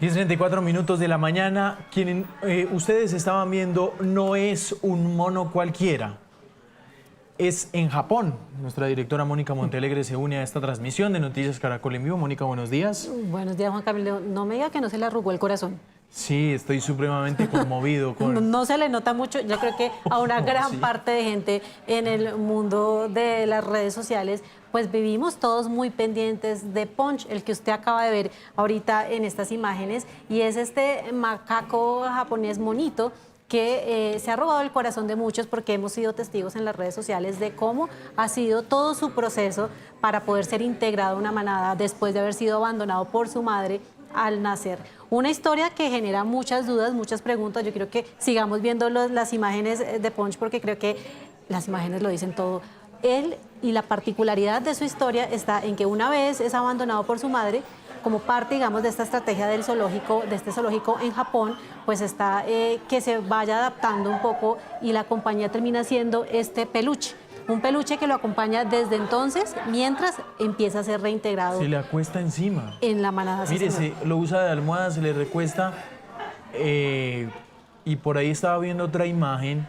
10:34 de la mañana. Quien ustedes estaban viendo no es un mono cualquiera. Es en Japón. Nuestra directora Mónica Montealegre se une a esta transmisión de Noticias Caracol en Vivo. Mónica, buenos días. Buenos días, Juan Camilo. No me diga que no se le arrugó el corazón. Sí, estoy supremamente conmovido. No se le nota mucho. Yo creo que a una gran parte de gente en el mundo de las redes sociales, pues vivimos todos muy pendientes de Punch, el que usted acaba de ver ahorita en estas imágenes, y es este macaco japonés monito que se ha robado el corazón de muchos porque hemos sido testigos en las redes sociales de cómo ha sido todo su proceso para poder ser integrado a una manada después de haber sido abandonado por su madre al nacer. Una historia que genera muchas dudas, muchas preguntas. Yo creo que sigamos viendo las imágenes de Punch porque creo que las imágenes lo dicen todo. Él y la particularidad de su historia está en que una vez es abandonado por su madre, como parte, digamos, de esta estrategia del zoológico, de este zoológico en Japón, pues está que se vaya adaptando un poco y la compañía termina siendo este peluche. Un peluche que lo acompaña desde entonces, mientras empieza a ser reintegrado. Se le acuesta encima. En la manada. Mire, lo usa de almohada, se le recuesta. Y por ahí estaba viendo otra imagen,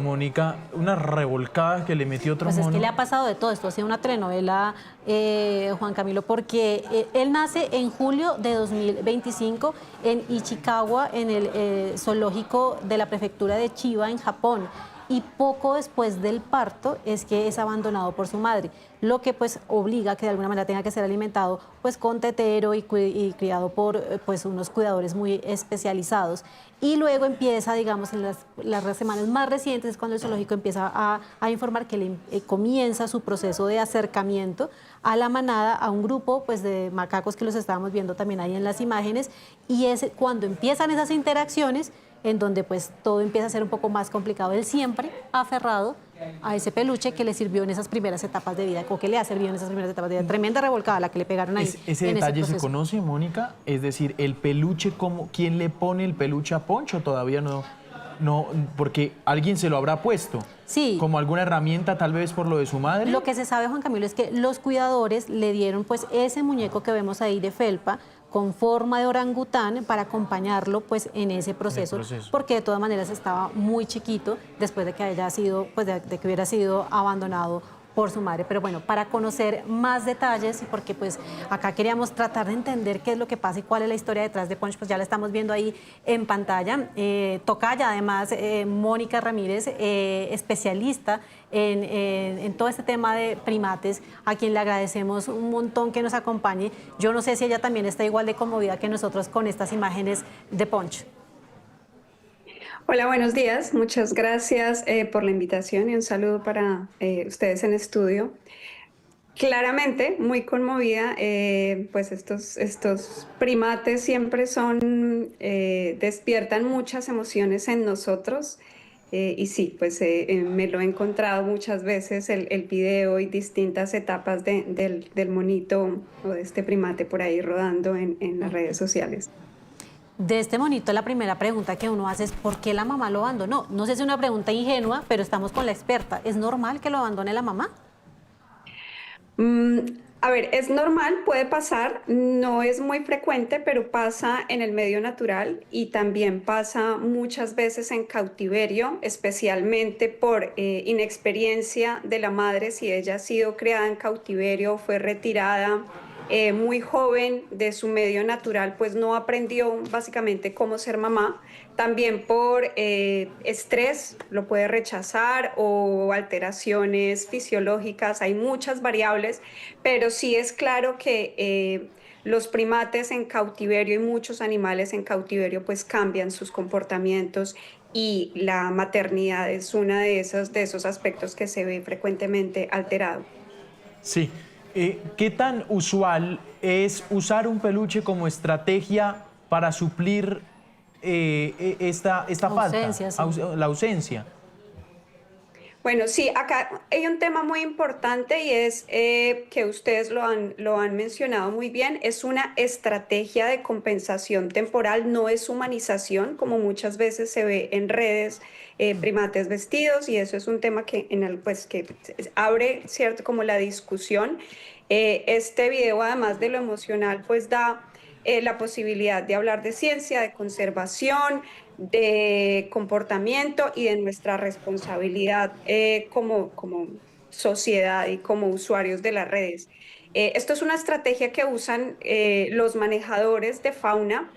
Mónica, una revolcada que le metió otro mono. Pues es que le ha pasado de todo esto, ha sido una telenovela, Juan Camilo, porque él nace en julio de 2025 en Ichikawa, en el zoológico de la prefectura de Chiba, en Japón. Y poco después del parto es que es abandonado por su madre, lo que pues obliga a que de alguna manera tenga que ser alimentado pues con tetero y criado por pues unos cuidadores muy especializados. Y luego empieza, digamos, en las semanas más recientes, cuando el zoológico empieza a informar que comienza su proceso de acercamiento a la manada, a un grupo pues de macacos que los estábamos viendo también ahí en las imágenes, y es cuando empiezan esas interacciones en donde pues todo empieza a ser un poco más complicado. Él siempre aferrado a ese peluche que le sirvió en esas primeras etapas de vida, o que le ha servido en esas primeras etapas de vida. Tremenda revolcada la que le pegaron ahí. ¿Ese detalle se conoce, Mónica? Es decir, el peluche, ¿quién le pone el peluche a Poncho? Todavía no, porque alguien se lo habrá puesto. Sí. Como alguna herramienta, tal vez por lo de su madre. Lo que se sabe, Juan Camilo, es que los cuidadores le dieron pues ese muñeco que vemos ahí de felpa, con forma de orangután, para acompañarlo pues en ese proceso, porque de todas maneras estaba muy chiquito después de que haya sido, pues de que hubiera sido abandonado por su madre. Pero bueno, para conocer más detalles, y porque pues acá queríamos tratar de entender qué es lo que pasa y cuál es la historia detrás de Punch, pues ya la estamos viendo ahí en pantalla. Tocaya, además, Mónica Ramírez, especialista en todo este tema de primates, a quien le agradecemos un montón que nos acompañe. Yo no sé si ella también está igual de conmovida que nosotros con estas imágenes de Punch. Hola, buenos días. Muchas gracias por la invitación y un saludo para ustedes en estudio. Claramente, muy conmovida, pues estos primates siempre despiertan muchas emociones en nosotros. Y sí, pues me lo he encontrado muchas veces, el video y distintas etapas del monito o de este primate por ahí rodando en las redes sociales. De este monito, la primera pregunta que uno hace es ¿por qué la mamá lo abandonó? No sé si es una pregunta ingenua, pero estamos con la experta. ¿Es normal que lo abandone la mamá? A ver, es normal, puede pasar, no es muy frecuente, pero pasa en el medio natural y también pasa muchas veces en cautiverio, especialmente por inexperiencia de la madre, si ella ha sido criada en cautiverio o fue retirada muy joven de su medio natural, pues no aprendió básicamente cómo ser mamá. También por estrés lo puede rechazar, o alteraciones fisiológicas, hay muchas variables, pero sí es claro que los primates en cautiverio y muchos animales en cautiverio pues cambian sus comportamientos, y la maternidad es uno de esos aspectos que se ve frecuentemente alterado. Sí. ¿Qué tan usual es usar un peluche como estrategia para suplir esta falta, Sí. la ausencia? Bueno, sí, acá hay un tema muy importante, y es que ustedes lo han mencionado muy bien, es una estrategia de compensación temporal, no es humanización, como muchas veces se ve en redes, primates vestidos, y eso es un tema que, pues, que abre, ¿cierto?, como la discusión. Este video, además de lo emocional, pues da la posibilidad de hablar de ciencia, de conservación, de comportamiento y de nuestra responsabilidad como sociedad y como usuarios de las redes. Esto es una estrategia que usan los manejadores de fauna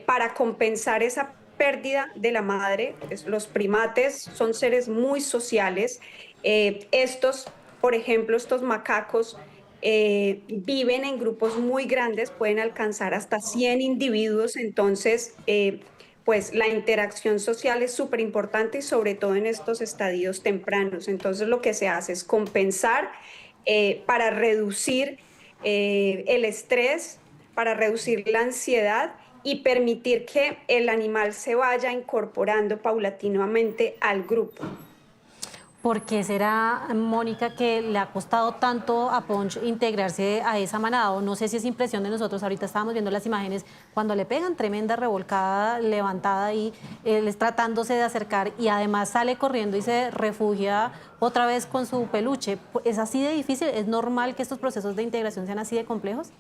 para compensar esa pérdida de la madre. Los primates son seres muy sociales. Por ejemplo, estos macacos viven en grupos muy grandes, pueden alcanzar hasta 100 individuos, entonces pues la interacción social es súper importante y sobre todo en estos estadios tempranos. Entonces lo que se hace es compensar para reducir el estrés, para reducir la ansiedad y permitir que el animal se vaya incorporando paulatinamente al grupo. ¿Por qué será, Mónica, que le ha costado tanto a Punch integrarse a esa manada? O no sé si es impresión de nosotros, ahorita estábamos viendo las imágenes, cuando le pegan tremenda revolcada, levantada ahí, él es tratándose de acercar y además sale corriendo y se refugia otra vez con su peluche. ¿Es así de difícil? ¿Es normal que estos procesos de integración sean así de complejos?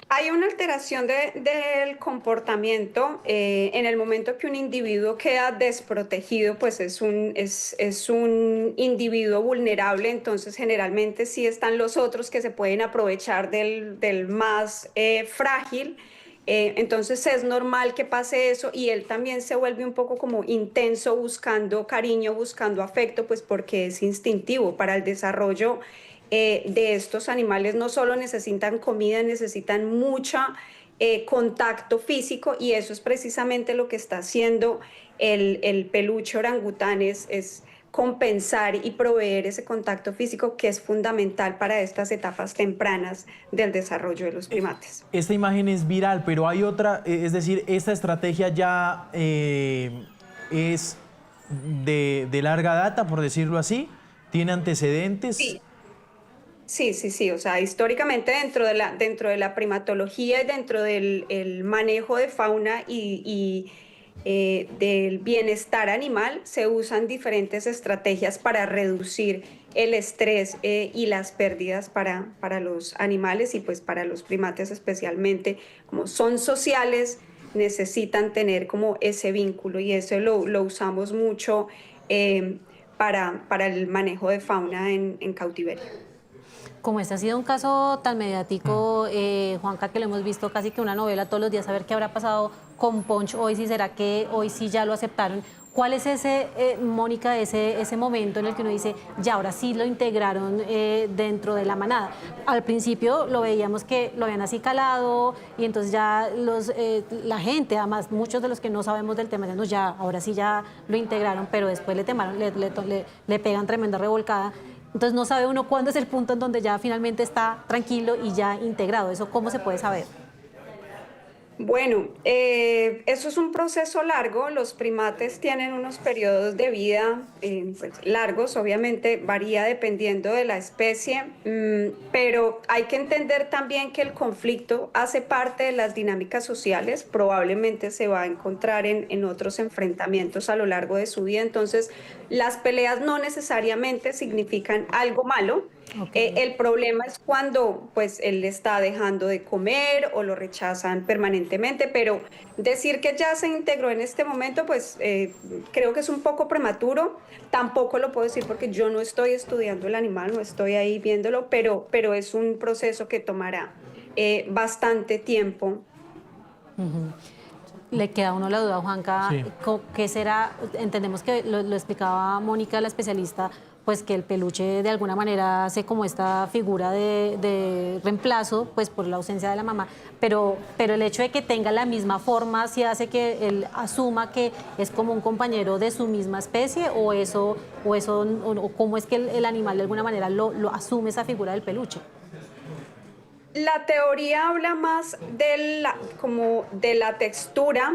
Hay una alteración del comportamiento en el momento que un individuo queda desprotegido, pues es un individuo vulnerable, entonces generalmente sí están los otros que se pueden aprovechar del más frágil. Entonces es normal que pase eso y él también se vuelve un poco como intenso buscando cariño, buscando afecto, pues porque es instintivo para el desarrollo de estos animales. No solo necesitan comida, necesitan mucho contacto físico y eso es precisamente lo que está haciendo el peluche orangután, es compensar y proveer ese contacto físico que es fundamental para estas etapas tempranas del desarrollo de los primates. Esta imagen es viral, pero hay otra, es decir, esta estrategia ya es de larga data, por decirlo así, tiene antecedentes. Sí. Sí. O sea, históricamente dentro de la primatología y dentro del el manejo de fauna y del bienestar animal, se usan diferentes estrategias para reducir el estrés y las pérdidas para los animales y pues para los primates especialmente. Como son sociales, necesitan tener como ese vínculo y eso lo usamos mucho para el manejo de fauna en cautiverio. Como este ha sido un caso tan mediático, Juanca, que lo hemos visto casi que una novela todos los días, a ver qué habrá pasado con Punch hoy, si será que hoy sí ya lo aceptaron. ¿Cuál es ese, Mónica, ese momento en el que uno dice, ya ahora sí lo integraron dentro de la manada? Al principio lo veíamos que lo habían así calado y entonces ya la gente, además muchos de los que no sabemos del tema, decían, no, ya, ahora sí ya lo integraron, pero después le pegan tremenda revolcada. Entonces no sabe uno cuándo es el punto en donde ya finalmente está tranquilo y ya integrado. ¿Eso cómo se puede saber? Bueno, eso es un proceso largo. Los primates tienen unos periodos de vida pues, largos, obviamente varía dependiendo de la especie, pero hay que entender también que el conflicto hace parte de las dinámicas sociales, probablemente se va a encontrar en otros enfrentamientos a lo largo de su vida, entonces las peleas no necesariamente significan algo malo. El problema es cuando pues él está dejando de comer o lo rechazan permanentemente, pero decir que ya se integró en este momento pues creo que es un poco prematuro. Tampoco lo puedo decir porque yo no estoy estudiando el animal, no estoy ahí viéndolo, pero es un proceso que tomará bastante tiempo. Le queda a uno la duda, Juanca, Sí. ¿qué será? Entendemos que lo explicaba Mónica, la especialista, pues que el peluche de alguna manera hace como esta figura de reemplazo, pues por la ausencia de la mamá, pero el hecho de que tenga la misma forma, ¿sí hace que él asuma que es como un compañero de su misma especie o cómo es que el animal de alguna manera lo asume esa figura del peluche? La teoría habla más como de la textura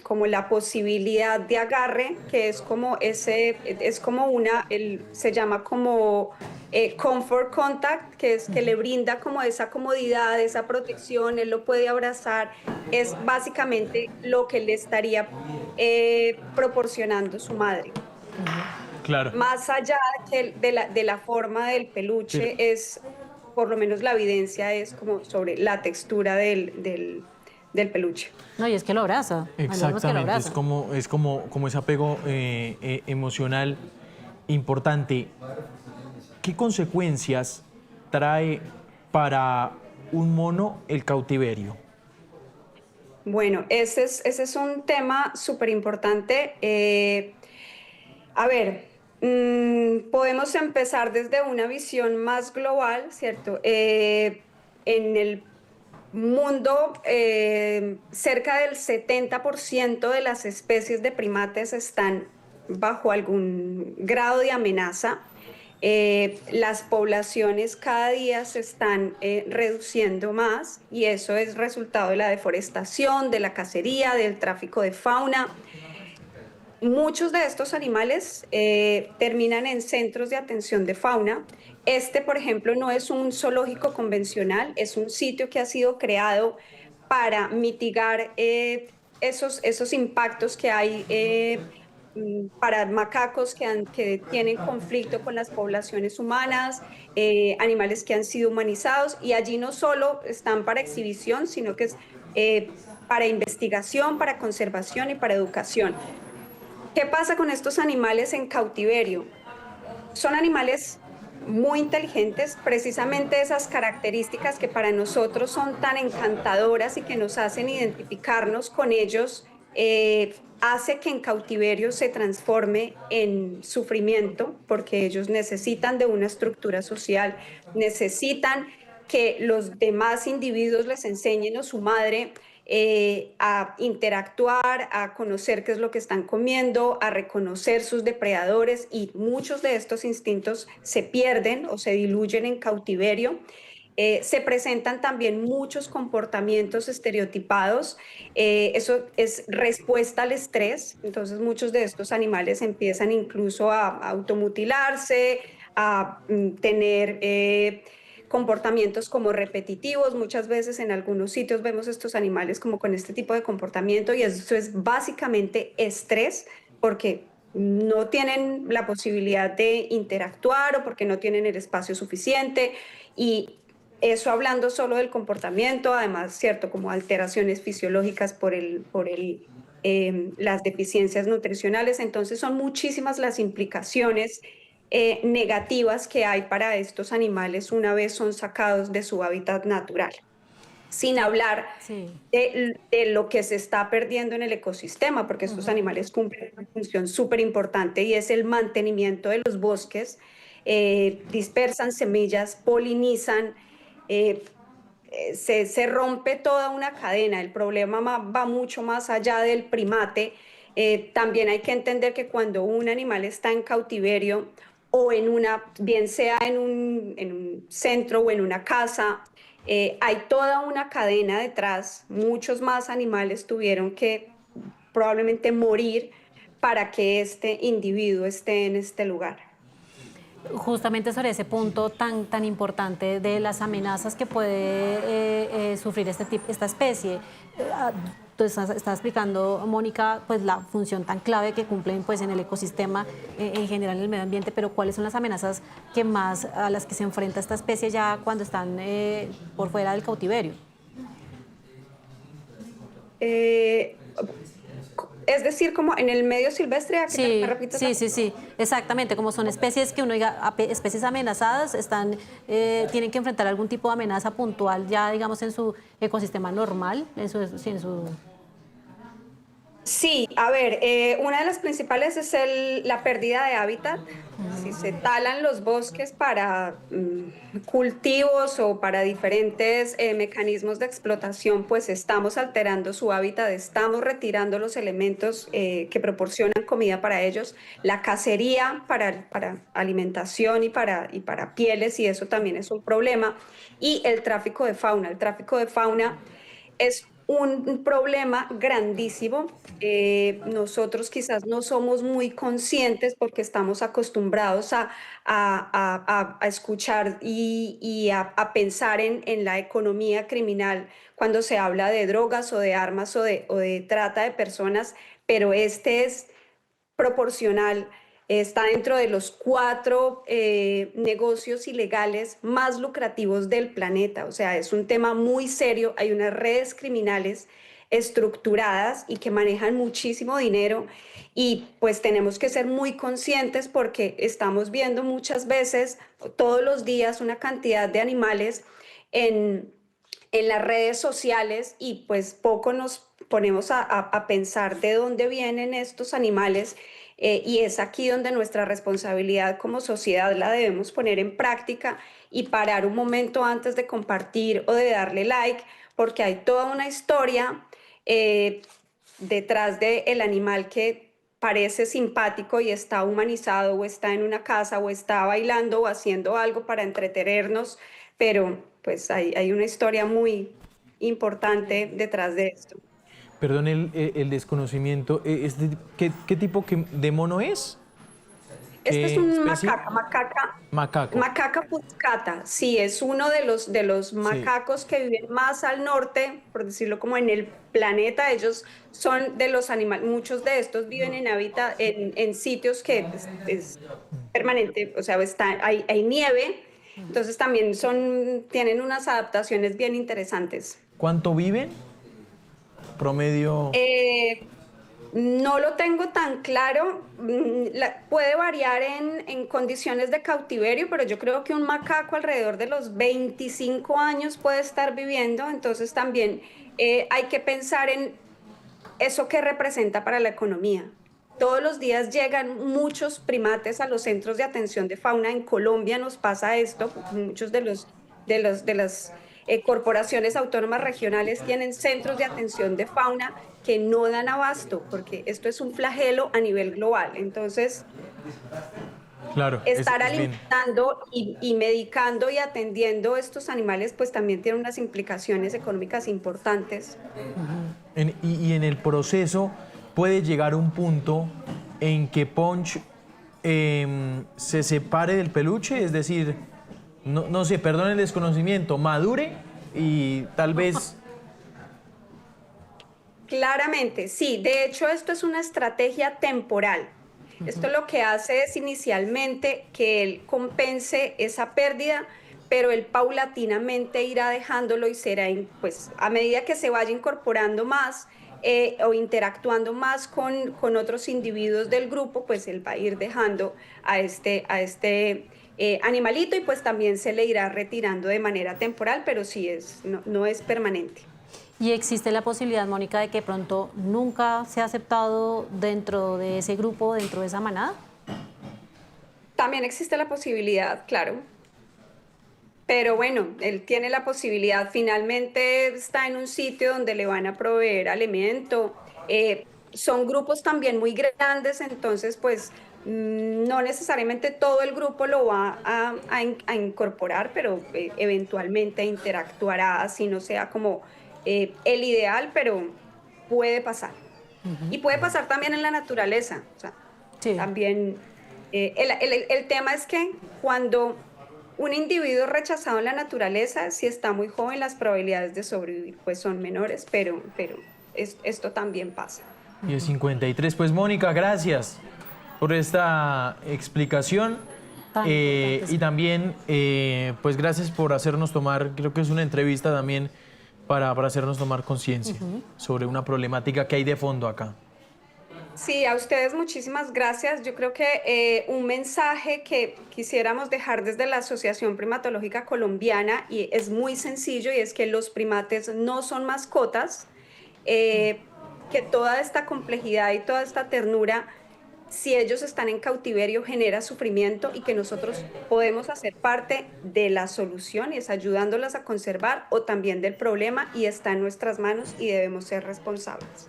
como la posibilidad de agarre, que es como se llama como comfort contact, que es que le brinda como esa comodidad, esa protección, él lo puede abrazar, es básicamente lo que le estaría proporcionando su madre. Claro. Más allá de la forma del peluche, es por lo menos la evidencia es como sobre la textura del peluche. No, y es que lo abraza. Hay algunos que lo Exactamente, abrazan. es como ese apego emocional importante. ¿Qué consecuencias trae para un mono el cautiverio? Bueno, ese es un tema súper importante. A ver, podemos empezar desde una visión más global, ¿cierto? En el mundo, cerca del 70% de las especies de primates están bajo algún grado de amenaza. Las poblaciones cada día se están reduciendo más y eso es resultado de la deforestación, de la cacería, del tráfico de fauna. Muchos de estos animales terminan en centros de atención de fauna. Este, por ejemplo, no es un zoológico convencional, es un sitio que ha sido creado para mitigar esos impactos que hay para macacos que tienen conflicto con las poblaciones humanas, animales que han sido humanizados, y allí no solo están para exhibición, sino que es para investigación, para conservación y para educación. ¿Qué pasa con estos animales en cautiverio? Son animales muy inteligentes, precisamente esas características que para nosotros son tan encantadoras y que nos hacen identificarnos con ellos, hace que en cautiverio se transforme en sufrimiento, porque ellos necesitan de una estructura social, necesitan que los demás individuos les enseñen a su madre a interactuar, a conocer qué es lo que están comiendo, a reconocer sus depredadores, y muchos de estos instintos se pierden o se diluyen en cautiverio. Se presentan también muchos comportamientos estereotipados. Eso es respuesta al estrés. Entonces muchos de estos animales empiezan incluso a automutilarse, a tener comportamientos como repetitivos. Muchas veces en algunos sitios vemos estos animales como con este tipo de comportamiento, y eso es básicamente estrés, porque no tienen la posibilidad de interactuar o porque no tienen el espacio suficiente. Y eso hablando solo del comportamiento, además, cierto, como alteraciones fisiológicas por las deficiencias nutricionales. Entonces son muchísimas las implicaciones negativas que hay para estos animales una vez son sacados de su hábitat natural. Sin Sí, hablar sí. de lo que se está perdiendo en el ecosistema, porque estos animales cumplen una función súper importante y es el mantenimiento de los bosques. Dispersan semillas, polinizan, eh, se rompe toda una cadena. El problema va mucho más allá del primate. También hay que entender que cuando un animal está en cautiverio o bien sea en un centro o en una casa, hay toda una cadena detrás. Muchos más animales tuvieron que probablemente morir para que este individuo esté en este lugar. Justamente sobre ese punto tan importante de las amenazas que puede sufrir esta especie. Tú estás explicando, Mónica, pues la función tan clave que cumplen pues en el ecosistema, en general en el medio ambiente, pero ¿cuáles son las amenazas a las que se enfrenta esta especie ya cuando están por fuera del cautiverio? Eh, es decir, como en el medio silvestre, ¿a qué me Sí, repites la sí, sí, pregunta? sí, exactamente, como son especies que uno diga, especies amenazadas, tienen que enfrentar algún tipo de amenaza puntual ya, digamos, en su ecosistema normal, sí, en su... Sí, a ver, una de las principales es la pérdida de hábitat. Si se talan los bosques para cultivos o para diferentes mecanismos de explotación, pues estamos alterando su hábitat, estamos retirando los elementos que proporcionan comida para ellos. La cacería para alimentación y para pieles, y eso también es un problema. Y el tráfico de fauna. El tráfico de fauna es un problema grandísimo. Nosotros quizás no somos muy conscientes porque estamos acostumbrados a escuchar y a pensar en la economía criminal cuando se habla de drogas o de armas o de trata de personas, pero este es proporcional está dentro de los 4 negocios ilegales más lucrativos del planeta. O sea, es un tema muy serio. Hay unas redes criminales estructuradas y que manejan muchísimo dinero y pues tenemos que ser muy conscientes porque estamos viendo muchas veces, todos los días, una cantidad de animales en las redes sociales y pues poco nos ponemos a pensar de dónde vienen estos animales. Y es aquí donde nuestra responsabilidad como sociedad la debemos poner en práctica y parar un momento antes de compartir o de darle like, porque hay toda una historia detrás del animal que parece simpático y está humanizado o está en una casa o está bailando o haciendo algo para entretenernos, pero pues hay una historia muy importante detrás de esto. Perdón el desconocimiento. ¿Qué tipo de mono es? Este es ¿Qué un especie? Macaco. macaca fuscata. Sí, es uno de los macacos que viven más al norte, por decirlo como en el planeta. Ellos son de los animales, muchos de estos viven en hábitat, en sitios que es permanente, o sea, hay nieve, entonces también tienen unas adaptaciones bien interesantes. ¿Cuánto viven? Promedio. No lo tengo tan claro, puede variar en condiciones de cautiverio, pero yo creo que un macaco alrededor de los 25 años puede estar viviendo, entonces también hay que pensar en eso que representa para la economía. Todos los días llegan muchos primates a los centros de atención de fauna. En Colombia nos pasa esto, muchos de las corporaciones autónomas regionales tienen centros de atención de fauna que no dan abasto, porque esto es un flagelo a nivel global. Entonces, Claro, estar es bien. alimentando y medicando y atendiendo estos animales, pues también tiene unas implicaciones económicas importantes. Y en el proceso puede llegar un punto en que Punch se separe del peluche, es decir, no sé, perdón el desconocimiento, madure y tal vez. Claramente, sí. De hecho, esto es una estrategia temporal. Esto lo que hace es inicialmente que él compense esa pérdida, pero él paulatinamente irá dejándolo y será, pues, a medida que se vaya incorporando más o interactuando más con otros individuos del grupo, pues él va a ir dejando a este animalito y pues también se le irá retirando de manera temporal, pero sí no es permanente. ¿Y existe la posibilidad, Mónica, de que pronto nunca sea aceptado dentro de ese grupo, dentro de esa manada? También existe la posibilidad, claro. Pero bueno, él tiene la posibilidad, finalmente está en un sitio donde le van a proveer alimento. Son grupos también muy grandes, entonces pues no necesariamente todo el grupo lo va a incorporar, pero eventualmente interactuará, así no sea como el ideal, pero puede pasar. Y puede pasar también en la naturaleza. O sea, Sí. también el tema es que cuando un individuo es rechazado en la naturaleza, si está muy joven, las probabilidades de sobrevivir pues son menores, pero esto también pasa. Y es 53. Pues Mónica, gracias por esta explicación. Tan importante, sí. Y también, pues gracias por hacernos tomar, creo que es una entrevista también para hacernos tomar conciencia sobre una problemática que hay de fondo acá. Sí, a ustedes muchísimas gracias. Yo creo que un mensaje que quisiéramos dejar desde la Asociación Primatológica Colombiana y es muy sencillo y es que los primates no son mascotas, que toda esta complejidad y toda esta ternura, si ellos están en cautiverio, genera sufrimiento y que nosotros podemos hacer parte de la solución y es ayudándolas a conservar o también del problema y está en nuestras manos y debemos ser responsables.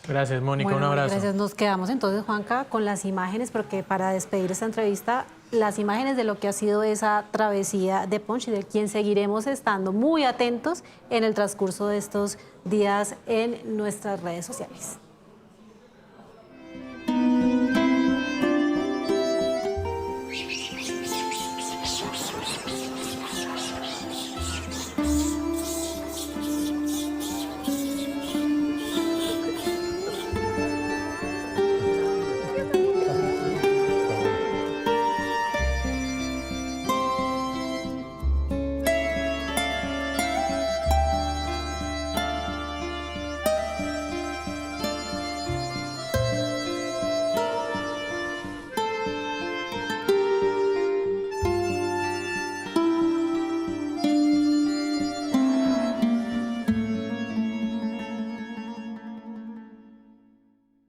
Gracias, Mónica, Bueno, un abrazo. gracias. Nos quedamos entonces, Juanca, con las imágenes, porque para despedir esta entrevista, las imágenes de lo que ha sido esa travesía de Punch y de quien seguiremos estando muy atentos en el transcurso de estos días en nuestras redes sociales.